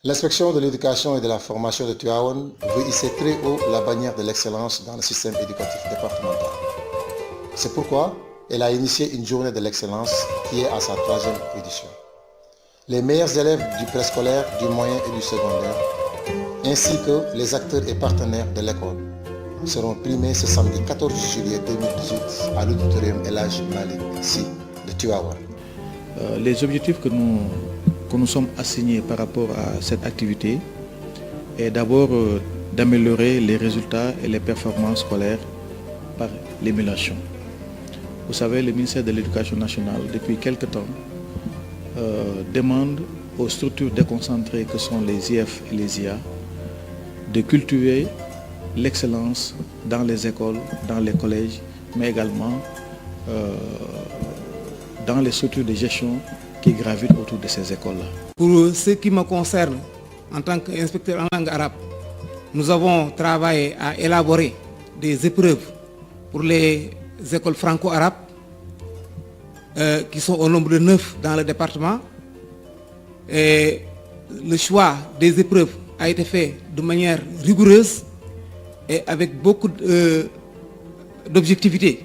L'inspection de l'éducation et de la formation de Tivaouane veut hisser très haut la bannière de l'excellence dans le système éducatif départemental. C'est pourquoi elle a initié une journée de l'excellence qui est à sa 3e édition. Les meilleurs élèves du préscolaire, du moyen et du secondaire, ainsi que les acteurs et partenaires de l'école, seront primés ce samedi 14 juillet 2018 à l'auditorium El Hadj Malick Sy de Tivaouane. Les objectifs que nous sommes assignés par rapport à cette activité est d'abord d'améliorer les résultats et les performances scolaires par l'émulation. Vous savez, le ministère de l'Éducation nationale, depuis quelque temps, demande aux structures déconcentrées que sont les IF et les IA de cultiver l'excellence dans les écoles, dans les collèges, mais également dans les structures de gestion qui gravitent autour de ces écoles-là. Pour ce qui me concerne, en tant qu'inspecteur en langue arabe, nous avons travaillé à élaborer des épreuves pour les écoles franco-arabes qui sont au nombre de 9 dans le département. Et le choix des épreuves a été fait de manière rigoureuse et avec beaucoup d'objectivité.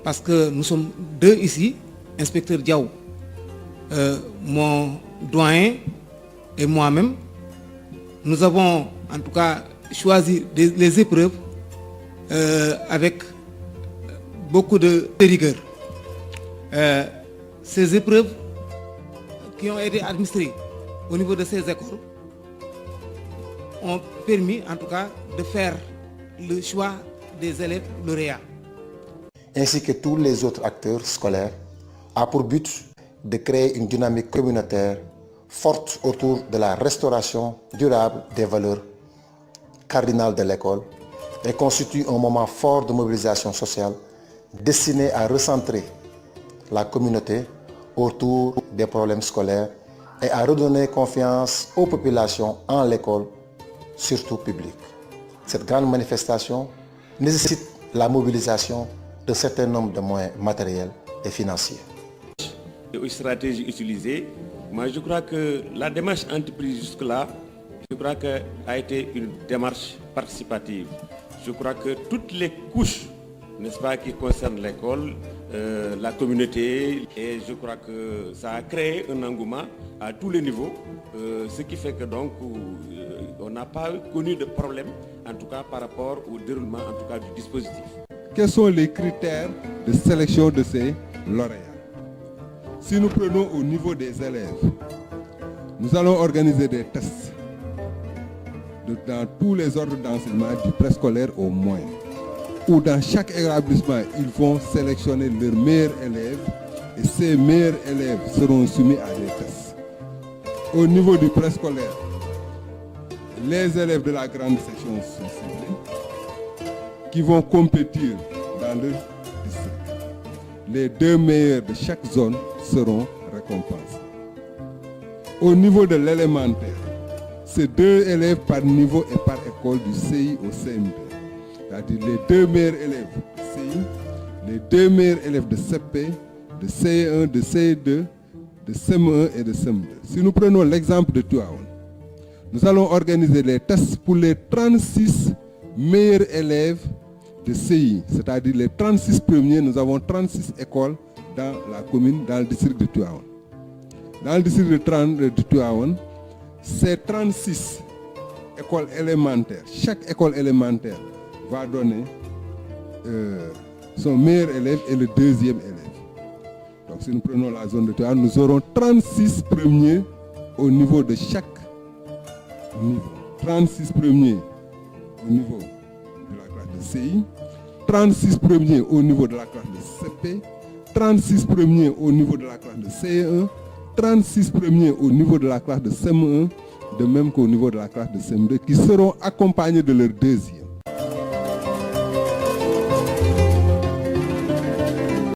Parce que nous sommes 2 ici, inspecteur Diaw, mon doyen et moi-même. Nous avons en tout cas choisi les épreuves avec beaucoup de rigueur. Ces épreuves qui ont été administrées au niveau de ces écoles ont permis en tout cas de faire le choix des élèves lauréats. Ainsi que tous les autres acteurs scolaires, a pour but de créer une dynamique communautaire forte autour de la restauration durable des valeurs cardinales de l'école et constitue un moment fort de mobilisation sociale destiné à recentrer la communauté autour des problèmes scolaires et à redonner confiance aux populations en l'école, surtout publique. Cette grande manifestation nécessite la mobilisation d'un certain nombre de moyens matériels et financiers. Aux stratégies utilisées, moi je crois que la démarche entreprise jusque-là, je crois qu'elle a été une démarche participative. Je crois que toutes les couches, n'est-ce pas, qui concernent l'école, la communauté, et je crois que ça a créé un engouement à tous les niveaux, ce qui fait que donc on n'a pas connu de problème, en tout cas par rapport au déroulement en tout cas du dispositif. Quels sont les critères de sélection de ces lauréats? Si nous prenons au niveau des élèves, nous allons organiser des tests dans tous les ordres d'enseignement du préscolaire au moins, où dans chaque établissement, ils vont sélectionner leurs meilleurs élèves et ces meilleurs élèves seront soumis à des tests. Au niveau du préscolaire, les élèves de la grande section sont ciblés qui vont compétir dans le district. Les 2 meilleurs de chaque zone seront récompensés. Au niveau de l'élémentaire, c'est 2 élèves par niveau et par école du CI au CMD. C'est-à-dire les 2 meilleurs élèves de CI, les 2 meilleurs élèves de CP, de CE1, de CE2, de CM1 et de CM2. Si nous prenons l'exemple de Tivaouane, nous allons organiser les tests pour les 36 meilleurs élèves de CI, c'est-à-dire les 36 premiers. Nous avons 36 écoles dans la commune, dans le district de Tivaouane. Dans le district de Tivaouane, c'est 36 écoles élémentaires. Chaque école élémentaire va donner son meilleur élève et le 2e élève. Donc si nous prenons la zone de Tivaouane, nous aurons 36 premiers au niveau de chaque niveau. 36 premiers au niveau de la classe de CI, 36 premiers au niveau de la classe de CP, 36 premiers au niveau de la classe de CE1, 36 premiers au niveau de la classe de CM1, de même qu'au niveau de la classe de CM2, qui seront accompagnés de leur 2e.